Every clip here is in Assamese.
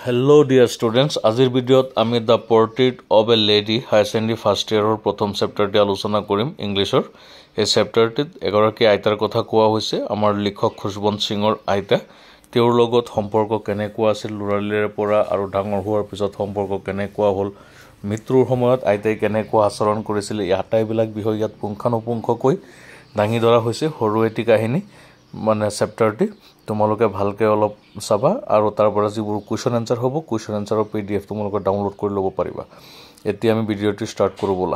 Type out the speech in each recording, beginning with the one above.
Hello dear students, আজিৰ ভিডিঅ'ত আমি the portrait of a lady higher secondary first ইয়াৰৰ প্ৰথম চেপ্টাৰটি আলোচনা কৰিম ইংলিছৰ। এই চেপ্টাৰটিত এগৰাকী আইতাৰ কথা কোৱা হৈছে, আমাৰ লিখক খুশবন্ত সিঙৰ আইতা। তেওঁৰ লগত সম্পৰ্ক কেনেকুৱা আছিল লৰালিৰে পৰা আৰু ডাঙৰ হোৱাৰ পিছত সম্পৰ্ক কেনেকুৱা হ'ল, মৃত্যুৰ সময়ত আইতাই কেনেকুৱা আচৰণ কৰিছিল, এই আটাইবিলাক বিষয় ইয়াত পুংখানুপুংখকৈ দাঙি ধৰা হৈছে। সৰু এটি কাহিনী মানে চেপ্টাৰটি তোমালোকে ভালকৈ অলপ চাবা আৰু তাৰ পৰা যিবোৰ কুৱেশ্যন এনসাৰ হ'ব কুৱেশ্যন এনসাৰৰ PDF তোমালোকে ডাউনলোড কৰি ল'ব পাৰিবা। এতিয়া আমি ভিডিঅ'টি ষ্টাৰ্ট কৰোঁ ব'লা।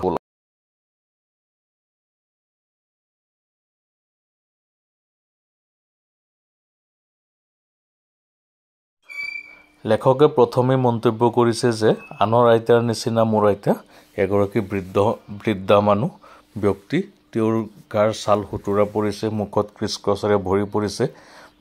লেখকে প্ৰথমে মন্তব্য কৰিছে যে আনৰ আইতাৰ নিচিনা মোৰ আইতা এগৰাকী বৃদ্ধা মানুহ ব্যক্তি। তেওঁৰ গাৰ ছাল সুতুৰা পৰিছে, মুখত ক্ৰিছক্ৰছেৰে ভৰি পৰিছে।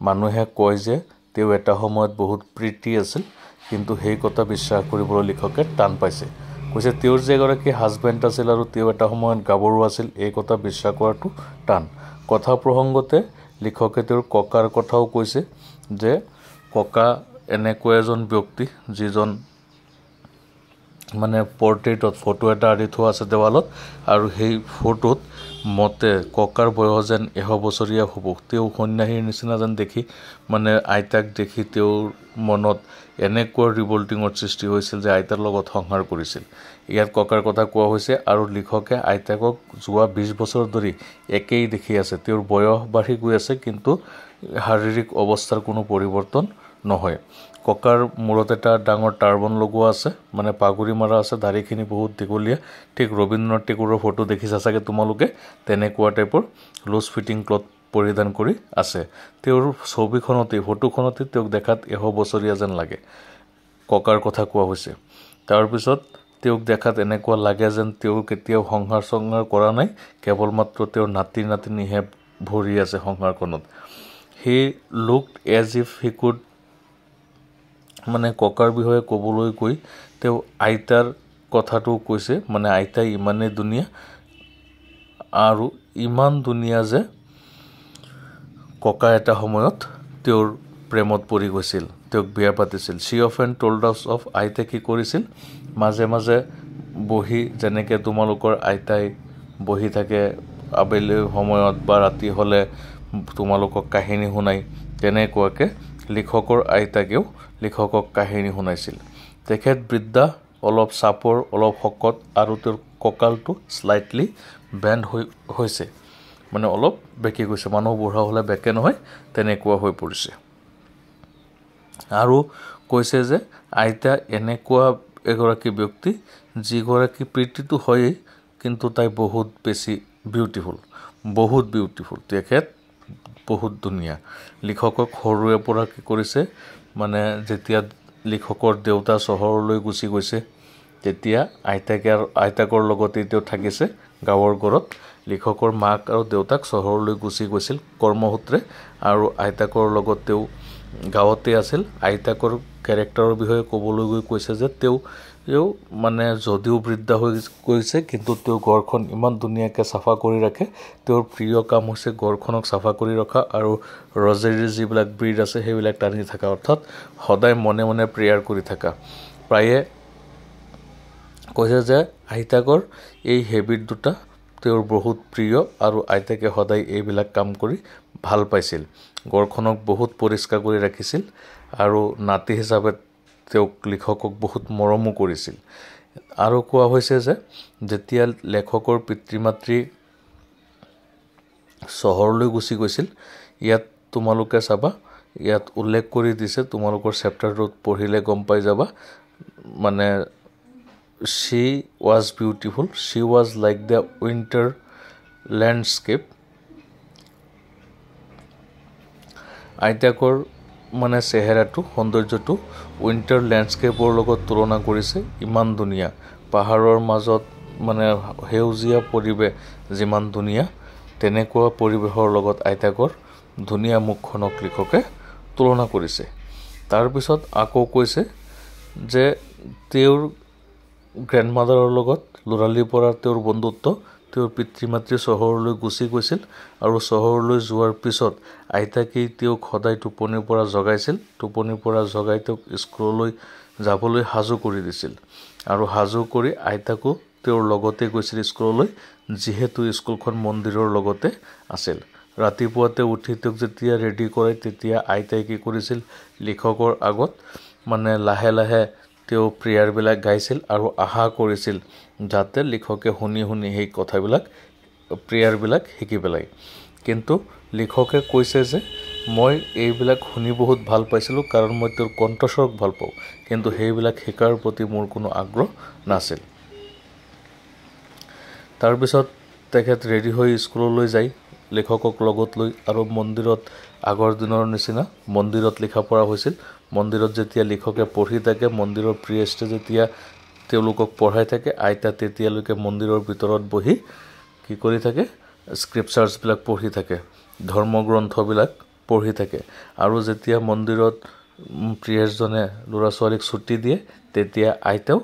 মানুহে কয় যে তেওঁ এটা সময়ত বহুত প্ৰীতি আছিল, কিন্তু সেই কথা বিশ্বাস কৰিবলৈ লিখকে টান পাইছে। কৈছে তেওঁৰ যে এগৰাকী হাজবেণ্ড আছিল আৰু তেওঁ এটা সময়ত গাভৰু আছিল, এই কথা বিশ্বাস কৰাটো টান। কথা প্ৰসংগতে লিখকে তেওঁৰ ককাৰ কথাও কৈছে যে ককা এনেকুৱা এজন ব্যক্তি যিজন মানে পৰ্ট্ৰেইটত ফটো এটা আঁৰি থোৱা আছে দেৱালত, আৰু সেই ফটোত মতে ককাৰ বয়স যেন 100 বছৰীয়া হ'ব। তেওঁ সন্যাসীৰ নিচিনা যেন দেখি মানে আইতাক দেখি তেওঁৰ মনত এনেকুৱা ৰিভল্টিঙৰ সৃষ্টি হৈছিল যে আইতাৰ লগত সংসাৰ কৰিছিল। ইয়াত ককাৰ কথা কোৱা হৈছে আৰু লিখকে আইতাকক যোৱা 20 বছৰ ধৰি একেই দেখি আছে। তেওঁৰ বয়স বাঢ়ি গৈ আছে কিন্তু শাৰীৰিক অৱস্থাৰ কোনো পৰিৱৰ্তন নহয়। ককাৰ মূৰত এটা ডাঙৰ টাৰ্বন লগোৱা আছে, মানে পাগুৰি মাৰা আছে, দাঢ়িখিনি বহুত দীঘলীয়া। ঠিক ৰবীন্দ্ৰনাথ টেগুৰৰ ফটো দেখিছা চাগে তোমালোকে, তেনেকুৱা টাইপৰ লুজ ফিটিং ক্লথ পৰিধান কৰি আছে। তেওঁৰ ছবিখনতে ফটোখনতে তেওঁক দেখাত 100 বছৰীয়া যেন লাগে। ককাৰ কথা কোৱা হৈছে। তাৰপিছত তেওঁক দেখাত এনেকুৱা লাগে যেন তেওঁ কেতিয়াও সংসাৰ কৰা নাই, কেৱল মাত্ৰ তেওঁৰ নাতিনীহে ভৰি আছে সংসাৰখনত। He looked as if he could, মানে ককাৰ বিষয়ে ক'বলৈ গৈ তেওঁ আইতাৰ কথাটো কৈছে, মানে আইতাই ইমানেই ধুনীয়া আৰু ইমান ধুনীয়া যে ককা এটা সময়ত তেওঁৰ প্ৰেমত পৰি গৈছিল, তেওঁক বিয়া পাতিছিল। শ্বি অফেন টল্ড আছ অফ, আইতাই কি কৰিছিল মাজে মাজে বহি, যেনেকৈ তোমালোকৰ আইতাই বহি থাকে আবেলি সময়ত বা ৰাতি হ'লে তোমালোকক কাহিনী শুনাই, তেনেকুৱাকৈ লিখকৰ আইতাকেও লিখকক কাহিনী শুনাইছিল। তেখেত বৃদ্ধা, অলপ চাপৰ, অলপ শকত আৰু তেওঁৰ কঁকালটো স্লাইটলি বেণ্ড হৈছে, মানে অলপ বেঁকি গৈছে। মানুহ বুঢ়া হ'লে বেঁকে নহয়, তেনেকুৱা হৈ পৰিছে। আৰু কৈছে যে আইতা এনেকুৱা এগৰাকী ব্যক্তি যিগৰাকী প্ৰীতিটো হয়েই, কিন্তু তাই বহুত বেছি বিউটিফুল। তেখেত বহুত ধুনীয়া। লিখকক সৰুৰে পৰা কি কৰিছে, মানে যেতিয়া লিখকৰ দেউতা চহৰলৈ গুচি গৈছে তেতিয়া আইতাকৰ লগতে তেওঁ থাকিছে গাঁৱৰ ঘৰত। লিখকৰ মাক আৰু দেউতাক চহৰলৈ গুচি গৈছিল কৰ্মসূত্ৰে আৰু আইতাকৰ লগত তেওঁ গাঁৱতে আছিল। আইতাকৰ কেৰেক্টাৰৰ বিষয়ে ক'বলৈ গৈ কৈছে যে তেওঁ মানে যদিও বৃদ্ধা হৈ গৈছে কিন্তু তেওঁ ঘৰখন ইমান ধুনীয়াকৈ চাফা কৰি ৰাখে। তেওঁৰ প্ৰিয় কাম হৈছে ঘৰখনক চাফা কৰি ৰখা আৰু ৰজেৰীৰ যিবিলাক ব্ৰীড আছে সেইবিলাক টানি থকা, অৰ্থাৎ সদায় মনে মনে প্ৰেয়াৰ কৰি থকা। প্ৰায়ে কৈছে যে আইতাকৰ এই হেবিট দুটা তেওঁৰ বহুত প্ৰিয় আৰু আইতাকে সদায় এইবিলাক কাম কৰি ভাল পাইছিল। ঘৰখনক বহুত পৰিষ্কাৰ কৰি ৰাখিছিল আৰু নাতি হিচাপে তেওঁক লিখকক বহুত মৰমো কৰিছিল। আৰু কোৱা হৈছে যে যেতিয়া লেখকৰ পিতৃ মাতৃ চহৰলৈ গুচি গৈছিল, ইয়াত তোমালোকে চাবা, ইয়াত উল্লেখ কৰি দিছে, তোমালোকৰ চেপ্টাৰটোত পঢ়িলে গম পাই যাবা, মানে she was beautiful, she was like the winter landscape. আইতাকৰ মানে চেহেৰাটো, সৌন্দৰ্যটো উইণ্টাৰ লেণ্ডস্কেপৰ লগত তুলনা কৰিছে। ইমান ধুনীয়া পাহাৰৰ মাজত মানে সেউজীয়া পৰিৱেশ যিমান ধুনীয়া, তেনেকুৱা পৰিৱেশৰ লগত আইতাকৰ ধুনীয়া মুখখনক লিখকে তুলনা কৰিছে। তাৰপিছত আকৌ কৈছে যে তেওঁৰ গ্ৰেণ্ডমাদাৰৰ লগত ল'ৰালিৰ পৰা তেওঁৰ বন্ধুত্ব তেওঁৰ পিতৃ মাতৃ চহৰলৈ গুচি গৈছিল আৰু চহৰলৈ যোৱাৰ পিছত আইতাকেই তেওঁক সদায় টোপনিৰ পৰা জগাইছিল টোপনিৰ পৰা জগাই তেওঁক স্কুললৈ যাবলৈ সাজু কৰি দিছিল আৰু সাজু কৰি আইতাকো তেওঁৰ লগতে গৈছিল স্কুললৈ যিহেতু স্কুলখন মন্দিৰৰ লগতে আছিল ৰাতিপুৱাতে উঠি তেওঁক যেতিয়া ৰেডি কৰে তেতিয়া আইতাই কি কৰিছিল লিখকৰ আগত মানে লাহে লাহে তেওঁ প্ৰেয়াৰবিলাক গাইছিল আৰু আশা কৰিছিল যাতে লিখকে শুনি শুনি সেই কথাবিলাক প্ৰেয়াৰবিলাক শিকি পেলাই কিন্তু লিখকে কৈছে যে মই এইবিলাক শুনি বহুত ভাল পাইছিলোঁ কাৰণ মই তেওঁৰ কণ্ঠস্বৰক ভাল পাওঁ কিন্তু সেইবিলাক শিকাৰ প্ৰতি মোৰ কোনো আগ্ৰহ নাছিল তাৰ পিছত তেখেত ৰেডি হৈ স্কুললৈ যায় লেখকক লগত লৈ আৰু মন্দিৰত আগৰ দিনৰ নিচিনা মন্দিৰত লিখা পঢ়া হৈছিল মন্দিৰত যেতিয়া লিখকে পঢ়ি থাকে মন্দিৰৰ প্ৰিয়েষ্টে যেতিয়া তেওঁলোকক পঢ়াই থাকে আইতা তেতিয়ালৈকে মন্দিৰৰ ভিতৰত বহি কি কৰি থাকে স্ক্ৰিপচাৰ্ছবিলাক পঢ়ি থাকে ধৰ্মগ্ৰন্থবিলাক পঢ়ি থাকে আৰু যেতিয়া মন্দিৰত প্ৰিয়েষ্টজনে ল'ৰা ছোৱালীক ছুটি দিয়ে তেতিয়া আইতাও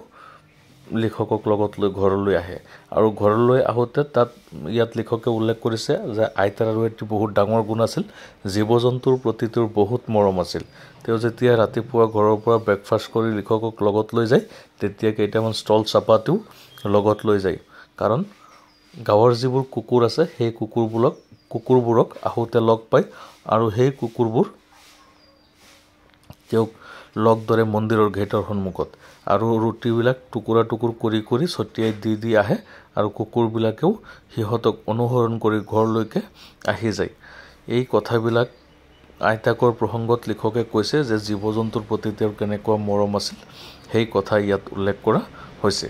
লিখকক লগত লৈ ঘৰলৈ আহে আৰু ঘৰলৈ আহোঁতে তাত ইয়াত লিখকে উল্লেখ কৰিছে যে আইতাৰ আৰু এটি বহুত ডাঙৰ গুণ আছিল জীৱ-জন্তুৰ প্ৰতি তেওঁৰ বহুত মৰম আছিল তেওঁ যেতিয়া ৰাতিপুৱা ঘৰৰ পৰা ব্ৰেকফাষ্ট কৰি লিখকক লগত লৈ যায় তেতিয়া কেইটামান ষ্টল চাপাটিও লগত লৈ যায় কাৰণ গাঁৱৰ যিবোৰ কুকুৰ আছে সেই কুকুৰবোৰক আহোঁতে লগ পায় আৰু সেই কুকুৰবোৰ তেওঁক লগ ধৰে মন্দিৰৰ গেটৰ সন্মুখত আৰু ৰুটিবিলাক টুকুৰা টুকুৰ কৰি কৰি ছটিয়াই দি আহে আৰু কুকুৰবিলাকেও সিহঁতক অনুসৰণ কৰি ঘৰলৈকে আহি যায় এই কথাবিলাক আইতাকৰ প্ৰসংগত লিখকে কৈছে যে জীৱ-জন্তুৰ প্ৰতি তেওঁৰ কেনেকুৱা মৰম আছিল সেই কথা ইয়াত উল্লেখ কৰা হৈছে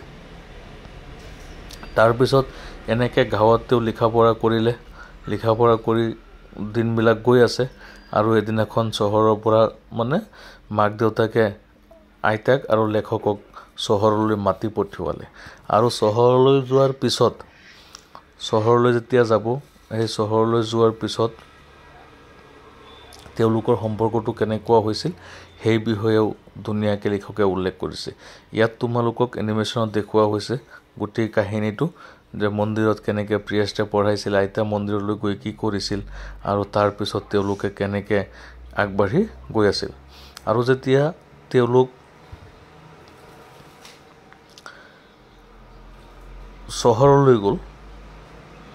তাৰপিছত এনেকৈ গাঁৱত তেওঁ লিখা পঢ়া কৰি দিনবিলাক গৈ আছে আৰু এদিনাখন চহৰৰ পৰা মানে মাক দেউতাকে আইতাক আৰু লেখকক চহৰলৈ মাতি পঠিয়ালে আৰু চহৰলৈ যোৱাৰ পিছত চহৰলৈ যেতিয়া যাব সেই চহৰলৈ যোৱাৰ পিছত তেওঁলোকৰ সম্পৰ্কটো কেনেকুৱা হৈছিল সেই বিষয়েও ধুনীয়াকৈ লিখকে উল্লেখ কৰিছে ইয়াত তোমালোকক এনিমেশ্যনত দেখুওৱা হৈছে গোটেই কাহিনীটো যে মন্দিৰত কেনেকৈ প্ৰিয়েষ্টে পঢ়াইছিল আইতা মন্দিৰলৈ গৈ কি কৰিছিল আৰু তাৰ পিছত তেওঁলোকে কেনেকৈ আগবাঢ়ি গৈ আছিল আৰু যেতিয়া তেওঁলোক চহৰলৈ গ'ল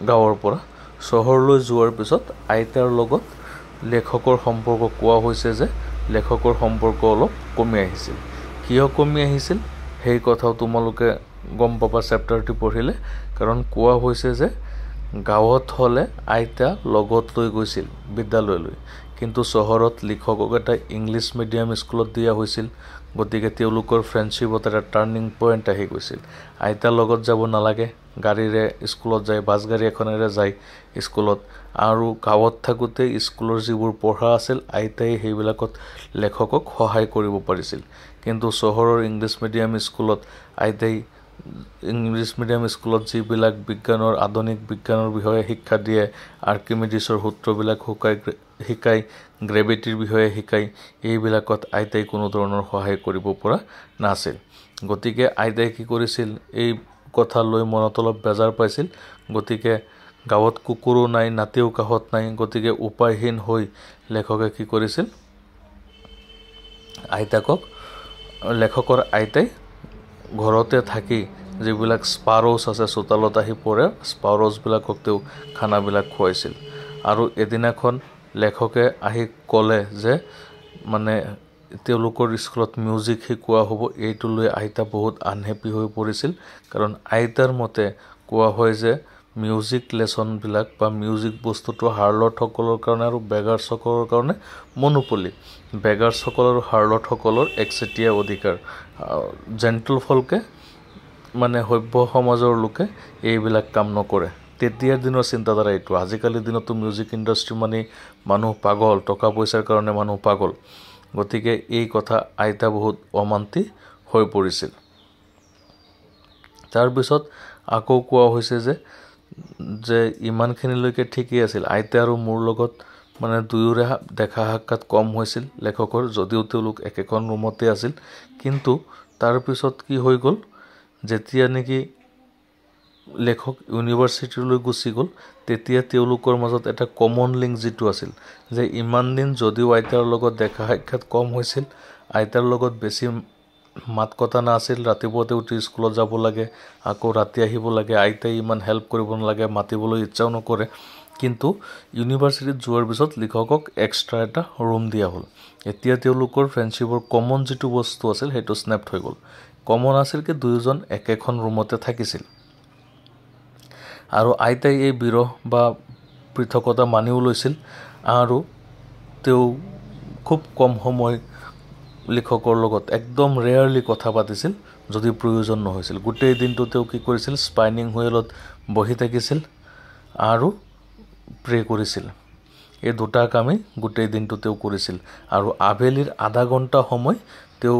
গাঁৱৰ পৰা চহৰলৈ যোৱাৰ পিছত আইতাৰ লগত লেখকৰ সম্পৰ্ক কোৱা হৈছে যে লেখকৰ সম্পৰ্ক অলপ কমি আহিছিল কিয় কমি আহিছিল সেই কথাও তোমালোকে গম পাবা চেপ্টাৰটি পঢ়িলে কাৰণ কোৱা হৈছে যে গাঁৱত হ'লে আইতা লগত লৈ গৈছিল বিদ্যালয়লৈ কিন্তু চহৰত লিখকক এটা ইংলিছ মিডিয়াম স্কুলত দিয়া হৈছিল গতিকে তেওঁলোকৰ ফ্ৰেণ্ডশ্বিপত এটা টাৰ্ণিং পইণ্ট আহি গৈছিল আইতাৰ লগত যাব নালাগে গাড়ীৰে স্কুলত যায় বাছ গাড়ী এখনেৰে যায় স্কুলত আৰু গাঁৱত থাকোঁতে স্কুলৰ যিবোৰ পঢ়া আছিল আইতাই সেইবিলাকত লেখকক সহায় কৰিব পাৰিছিল কিন্তু চহৰৰ ইংলিছ মিডিয়াম স্কুলত আইতাই ইংলিছ মিডিয়াম স্কুলত যিবিলাক বিজ্ঞানৰ আধুনিক বিজ্ঞানৰ বিষয়ে শিক্ষা দিয়ে আৰ্কিমিডিছৰ সূত্ৰবিলাক শিকাই গ্ৰেভিটিৰ বিষয়ে শিকাই এইবিলাকত আইতাই কোনো ধৰণৰ সহায় কৰিব পৰা নাছিল গতিকে আইতাই কি কৰিছিল এই কথা লৈ মনত অলপ বেজাৰ পাইছিল গতিকে গাঁৱত কুকুৰো নাই নাতিও কাষত নাই গতিকে উপায়হীন হৈ লেখকে কি কৰিছিল লেখকৰ আইতাই ঘৰতে থাকি যিবিলাক স্পাৰছ আছে চোতালত আহি পৰে স্পাৰছবিলাকক তেওঁ খানাবিলাক খুৱাইছিল আৰু এদিনাখন লেখকে আহি ক'লে যে মানে তেওঁলোকৰ স্কুলত মিউজিক শিকোৱা হ'ব এইটো লৈ আইতা বহুত আনহেপি হৈ পৰিছিল কাৰণ আইতাৰ মতে কোৱা হয় যে মিউজিক লেছনবিলাক বা মিউজিক বস্তুটো হাৰ্লটসকলৰ কাৰণে আৰু বেগাৰ্ছসকলৰ কাৰণে মনোপলি বেগাৰ্ছসকল আৰু হাৰ্লটসকলৰ একচেটিয়া অধিকাৰ জেণ্টল ফল্কে মানে সভ্য সমাজৰ লোকে এইবিলাক কাম নকৰে তেতিয়াৰ দিনৰ চিন্তাধাৰা এইটো আজিকালি দিনতো মিউজিক ইণ্ডাষ্ট্ৰি মানে মানুহ পাগল টকা পইচাৰ কাৰণে মানুহ পাগল গতিকে এই কথা আইতা বহুত অমান্তি হৈ পৰিছিল তাৰপিছত আকৌ কোৱা হৈছে যে ইমানখিনিলৈকে ঠিকই আছিল আইতা আৰু মোৰ লগত মানে দুয়োৰে দেখা সাক্ষাৎ কম হৈছিল লেখকৰ যদিও তেওঁলোক একেখন ৰুমতে আছিল কিন্তু তাৰপিছত কি হৈ গ'ল যেতিয়া নেকি লেখক ইউনিভাৰ্চিটিলৈ গুচি গ'ল তেতিয়া তেওঁলোকৰ মাজত এটা কমন লিংক যিটো আছিল যে ইমান দিন যদিও আইতাৰ লগত দেখা সাক্ষাৎ কম হৈছিল আইতাৰ লগত বেছি মাত কথা নাছিল ৰাতিপুৱাতে উঠি স্কুলত যাব লাগে আকৌ ৰাতি আহিব লাগে আইতাই ইমান হেল্প কৰিব নালাগে মাতিবলৈ ইচ্ছাও নকৰে কিন্তু ইউনিভাৰ্চিটিত যোৱাৰ পিছত লিখকক এক্সট্ৰা এটা ৰুম দিয়া হ'ল এতিয়া তেওঁলোকৰ ফ্ৰেণ্ডশ্বিপৰ কমন যিটো বস্তু আছিল সেইটো স্নেপ্ট হৈ গ'ল কমন আছিল কি দুয়োজন একেখন ৰুমতে থাকিছিল আৰু আইতাই এই বিৰহ বা পৃথকতা মানিও লৈছিল আৰু তেওঁ খুব কম সময় লিখকৰ লগত একদম ৰেয়াৰলি কথা পাতিছিল যদি প্ৰয়োজন নহৈছিল গোটেই দিনটো তেওঁ কি কৰিছিল স্পাইনিং হুইলত বহি থাকিছিল আৰু প্ৰে কৰিছিল এই দুটা কামেই গোটেই দিনটো তেওঁ কৰিছিল আৰু আবেলিৰ আধা ঘণ্টা সময় তেওঁ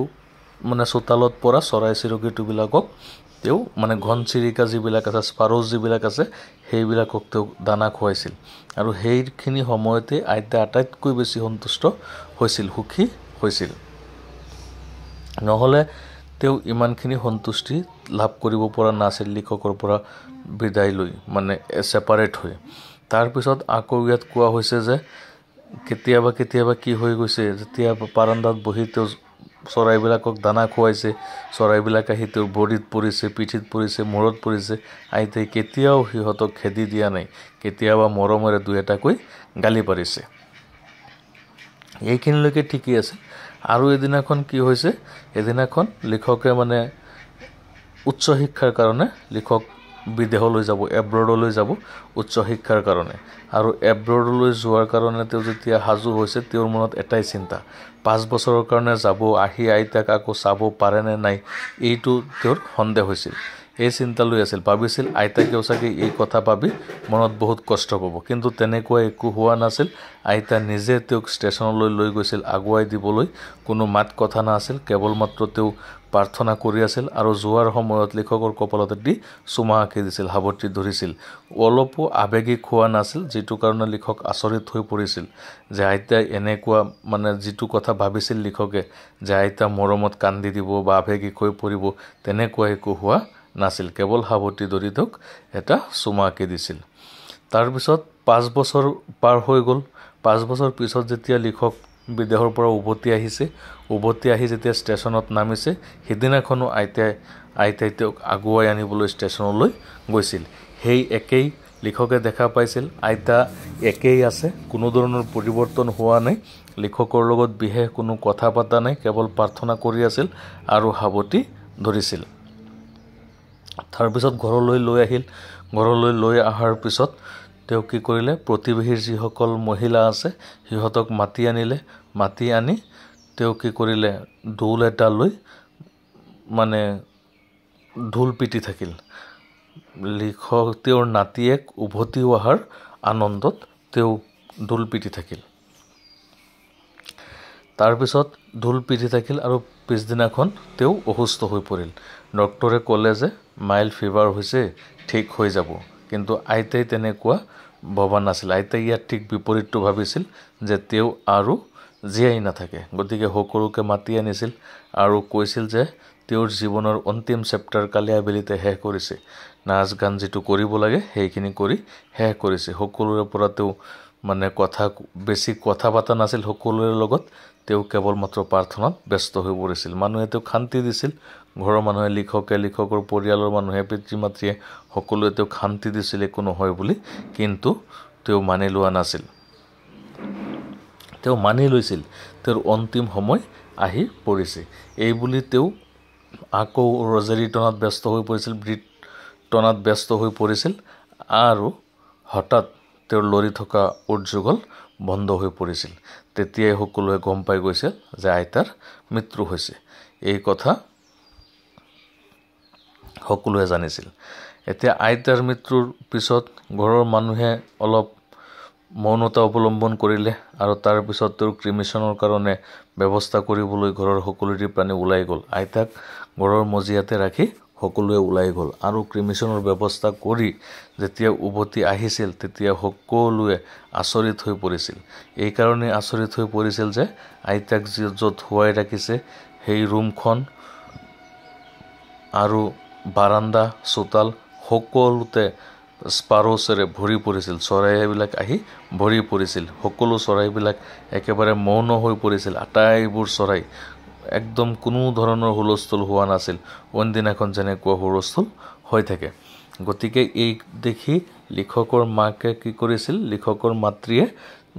মানে চোতালত পৰা চৰাই চিৰকীটোবিলাকক তেওঁ মানে ঘনচিৰিকা যিবিলাক আছে স্পাৰোজ যিবিলাক আছে সেইবিলাকক তেওঁ দানা খুৱাইছিল আৰু সেইখিনি সময়তে আইতা আটাইতকৈ বেছি সন্তুষ্ট হৈছিল সুখী হৈছিল নহ'লে তেওঁ ইমানখিনি সন্তুষ্টি লাভ কৰিব পৰা নাছিল লিখকৰ পৰা বিদায় লৈ মানে ছেপাৰেট হৈ তাৰপিছত আকৌ ইয়াত কোৱা হৈছে যে কেতিয়াবা কি হৈ গৈছে যেতিয়া বাৰান্দাত বহি তেওঁ চৰাইবিলাকক দানা খুৱাইছে চৰাইবিলাক আহি তেওঁৰ বডিত পৰিছে পিঠিত পৰিছে মূৰত পৰিছে আইতাই কেতিয়াও সিহঁতক খেদি দিয়া নাই কেতিয়াবা মৰমেৰে দুই এটাকৈ গালি পাৰিছে এইখিনিলৈকে ঠিকেই আছে আৰু এদিনাখন কি হৈছে এদিনাখন লিখকে মানে উচ্চ শিক্ষাৰ কাৰণে লিখক বিদেশলৈ যাব এব্ৰডলৈ যাব উচ্চ শিক্ষাৰ কাৰণে আৰু এব্ৰডলৈ যোৱাৰ কাৰণে তেওঁ যেতিয়া হাজু হৈছে তেওঁৰ মনত এটাই চিন্তা 5 বছৰৰ কাৰণে যাব আহি আইতাক আকৌ চাব পাৰে নে নাই এইটো তেওঁৰ সন্দেহ হৈছিল এই চিন্তা লৈ আছিল ভাবিছিল আইতাকেও চাগে এই কথা ভাবি মনত বহুত কষ্ট পাব কিন্তু তেনেকুৱা একো হোৱা নাছিল আইতা নিজে তেওঁক ষ্টেচনলৈ লৈ গৈছিল আগুৱাই দিবলৈ কোনো মাত কথা নাছিল কেৱল মাত্ৰ তেওঁ প্ৰাৰ্থনা কৰি আছিল আৰু যোৱাৰ সময়ত লিখকৰ কপালত দি চুমা আঁকি দিছিল হাবতি ধৰিছিল অলপো আবেগিক হোৱা নাছিল যিটো কাৰণে লিখক আচৰিত হৈ পৰিছিল যে আইতা এনেকুৱা মানে যিটো কথা ভাবিছিল লিখকে যে আইতা মৰমত কান্দি দিব বা আবেগিক হৈ পৰিব তেনেকুৱা একো হোৱা নাছিল কেৱল হাবতি ধৰি তেওঁক এটা চুমা আঁকি দিছিল তাৰপিছত 5 বছৰ পাৰ হৈ গ'ল 5 বছৰ পিছত যেতিয়া লিখক বিদেশৰ পৰা উভতি আহি যেতিয়া ষ্টেচনত নামিছে সিদিনাখনো আইতাই তেওঁক আগুৱাই আনিবলৈ ষ্টেচনলৈ গৈছিল সেই একেই লিখকে দেখা পাইছিল আইতা একেই আছে কোনো ধৰণৰ পৰিৱৰ্তন হোৱা নাই লিখকৰ লগত বিশেষ কোনো কথা পতা নাই কেৱল প্ৰাৰ্থনা কৰি আছিল আৰু হাবতি ধৰিছিল তাৰপিছত ঘৰলৈ লৈ অহাৰ পিছত তেওঁ কি কৰিলে প্ৰতিবেশীৰ যিসকল মহিলা আছে সিহঁতক মাতি আনি তেওঁ কি কৰিলে ঢোল এটা লৈ মানে ঢোল পিটি থাকিল লিখক তেওঁৰ নাতিয়েক উভতি অহাৰ আনন্দত তেওঁ ঢোল পিটি থাকিল তাৰপিছত ঢোল পিটি থাকিল আৰু পিছদিনাখন তেওঁ অসুস্থ হৈ পৰিল ডক্টৰে ক'লে যে মাইল্ড ফিভাৰ হৈছে ঠিক হৈ যাব কিন্তু আইতাই তেনেকুৱা ভবা নাছিল আইতাই ইয়াত ঠিক বিপৰীতটো ভাবিছিল যে তেওঁ আৰু জীয়াই নাথাকে গতিকে সকলোকে মাতি আনিছিল আৰু কৈছিল যে তেওঁৰ জীৱনৰ অন্তিম চেপ্টাৰ কালি আবেলিতে শেষ কৰিছে নাচ গান যিটো কৰিব লাগে সেইখিনি কৰি শেষ কৰিছে সকলোৰে পৰা তেওঁ মানে বেছি কথা পতা নাছিল সকলোৰে লগত তেওঁ কেৱল মাত্ৰ প্ৰাৰ্থনাত ব্যস্ত হৈ পৰিছিল মানুহে তেওঁক শান্তি দিছিল ঘৰৰ মানুহে লিখকৰ পৰিয়ালৰ মানুহে পিতৃ মাতৃয়ে সকলোৱে তেওঁক শান্তি দিছিল একো নহয় বুলি কিন্তু তেওঁ মানি লোৱা নাছিল তেওঁ মানি লৈছিল তেওঁৰ অন্তিম সময় আহি পৰিছে এই বুলি তেওঁ আকৌ ৰজাৰী টনাত ব্যস্ত হৈ পৰিছিল আৰু হঠাৎ তেওঁৰ লৰি থকা উদ্যোগল বন্ধ হৈ পৰিছিল তেতিয়াই সকলোৱে গম পাই গৈছিল যে আইতাৰ মৃত্যু হৈছে এই কথা সকলোৱে জানিছিল এতিয়া আইতাৰ মৃত্যুৰ পিছত ঘৰৰ মানুহে অলপ মৌনতা অৱলম্বন কৰিলে আৰু তাৰ পিছত তেওঁৰ ক্ৰিমিশ্যনৰ কাৰণে ব্যৱস্থা কৰিবলৈ ঘৰৰ সকলোৰে প্ৰাণী ওলাই গ'ল আইতাক ঘৰৰ মজিয়াতে ৰাখি সকলোৱে ওলাই গ'ল আৰু ক্ৰিমিশ্যনৰ ব্যৱস্থা কৰি যেতিয়া উভতি আহিছিল তেতিয়া সকলোৱে আচৰিত হৈ পৰিছিল এই কাৰণে আচৰিত হৈ পৰিছিল যে আইতাক য'ত শুৱাই ৰাখিছে সেই ৰুমখন আৰু বাৰান্দা চোতাল সকলোতে স্পাৰোছেৰে ভৰি পৰিছিল চৰাইবিলাক আহি ভৰি পৰিছিল সকলো চৰাইবিলাক একেবাৰে মৌন হৈ পৰিছিল আটাইবোৰ চৰাই একদম কোনো ধৰণৰ হুলস্থুল হোৱা নাছিল অন্দিনাখন যেনেকুৱা হুলস্থুল হৈ থাকে গতিকে এই দেখি লিখকৰ মাকে কি কৰিছিল লিখকৰ মাতৃয়ে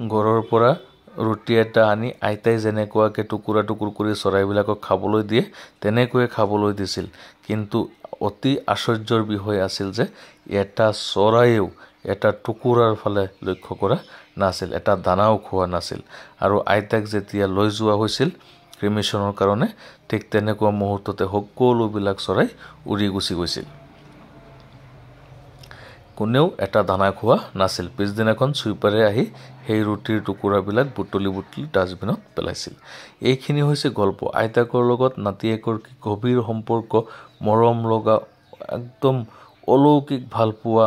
ঘৰৰ পৰা ৰুটি এটা আনি আইতাই যেনেকুৱাকে টুকুৰা টুকুৰ কৰি চৰাইবিলাকক খাবলৈ দিয়ে তেনেকৈ খাবলৈ দিছিল কিন্তু অতি আশ্চৰ্যৰ বিষয় আছিল যে এটা চৰাইও এটা টুকুৰাৰ ফালে লক্ষ্য কৰা নাছিল এটা দানাও খোৱা নাছিল আৰু আইতাক যেতিয়া লৈ যোৱা হৈছিল ক্ৰিমেশ্যনৰ কাৰণে ঠিক তেনেকুৱা মুহূৰ্ততে সকলোবিলাক চৰাই উৰি গুচি গৈছিল কোনেও এটা দানা খোৱা নাছিল পিছদিনাখন সুইপাৰে আহি সেই ৰুটিৰ টুকুৰাবিলাক বুটলি ডাষ্টবিনত পেলাইছিল এইখিনি হৈছে গল্প আইতাকৰ লগত নাতিয়েকৰ কি গভীৰ সম্পৰ্ক মৰম লগা একদম অলৌকিক ভালপোৱা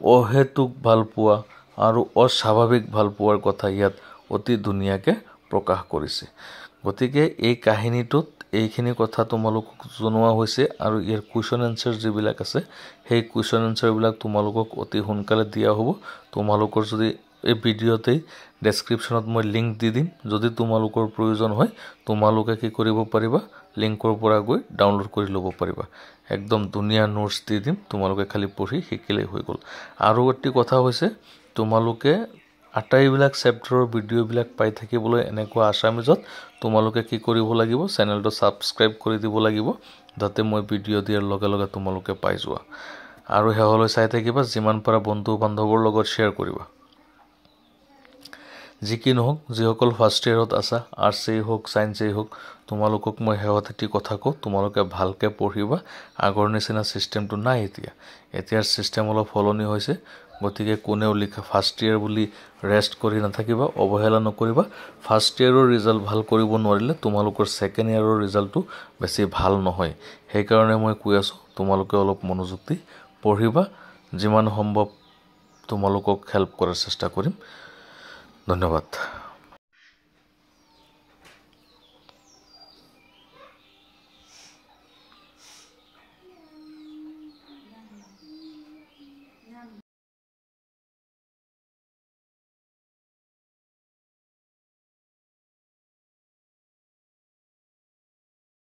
অহেতুক ভালপোৱা আৰু অস্বাভাৱিক ভালপোৱাৰ কথা ইয়াত অতি ধুনীয়াকৈ প্ৰকাশ কৰিছে গতিকে এই কাহিনীটোত এইখিনি কথা তোমালোকক জনোৱা হৈছে আৰু ইয়াৰ কুৱেশ্যন এনসাৰ যিবিলাক আছে সেই কুৱেশ্যন এনসাৰবিলাক তোমালোকক অতি সোনকালে দিয়া হ'ব তোমালোকৰ যদি এই ভিডিঅ'তেই ডেসক্ৰিপচনত মই লিংক দি দিম যদি তোমালোকৰ প্ৰয়োজন হয় তোমালোকে কি কৰিব পাৰিবা লিংকৰ পৰা গৈ ডাউনলোড কৰি ল'ব পাৰিবা একদম ধুনীয়া নোটছ দি দিম তোমালোকে খালি পঢ়ি শিকিলেই হৈ গ'ল আৰু এটি কথা হৈছে তোমালোকে আটাইবিলাক চেপ্টাৰৰ ভিডিঅ'বিলাক পাই থাকিবলৈ এনেকুৱা আছামিজত তোমালোকে কি কৰিব লাগিব চেনেলটো সাবস্ক্ৰাইব কৰি দিব লাগিব যাতে মই ভিডিঅ' দিয়াৰ লগে লগে তোমালোকে পাই যোৱা আৰু হেহলৈ চাই থাকিবা যিমান পাৰা বন্ধু বান্ধৱৰ লগত শ্বেয়াৰ কৰিবা যিকি নহওক যিসকল ফাৰ্ষ্ট ইয়াৰত আছা আৰ্টছেই হওক সায়েন্সেই হওক তোমালোকক মই হেহতেটি কথা কওঁ তোমালোকে ভালকৈ পঢ়িবা আগৰ নিচিনা সিস্টেমটো নাই এতিয়াৰ সিস্টেম অলপ সলনি হৈছে গতিকে কোনেও লিখা ফাৰ্ষ্ট ইয়াৰ বুলি ৰেষ্ট কৰি নাথাকিবা অৱহেলা নকৰিবা ফাৰ্ষ্ট ইয়াৰৰ ৰিজাল্ট ভাল কৰিব নোৱাৰিলে তোমালোকৰ সেকেন্ড ইয়াৰৰ ৰিজাল্টটো বেছি ভাল নহয় সেই কাৰণে মই কৈ আছো তোমালোকে অলপ মনোযোগ দি পঢ়িবা যিমান সম্ভৱ তোমালোকক হেল্প কৰাৰ চেষ্টা কৰিম ধন্যবাদ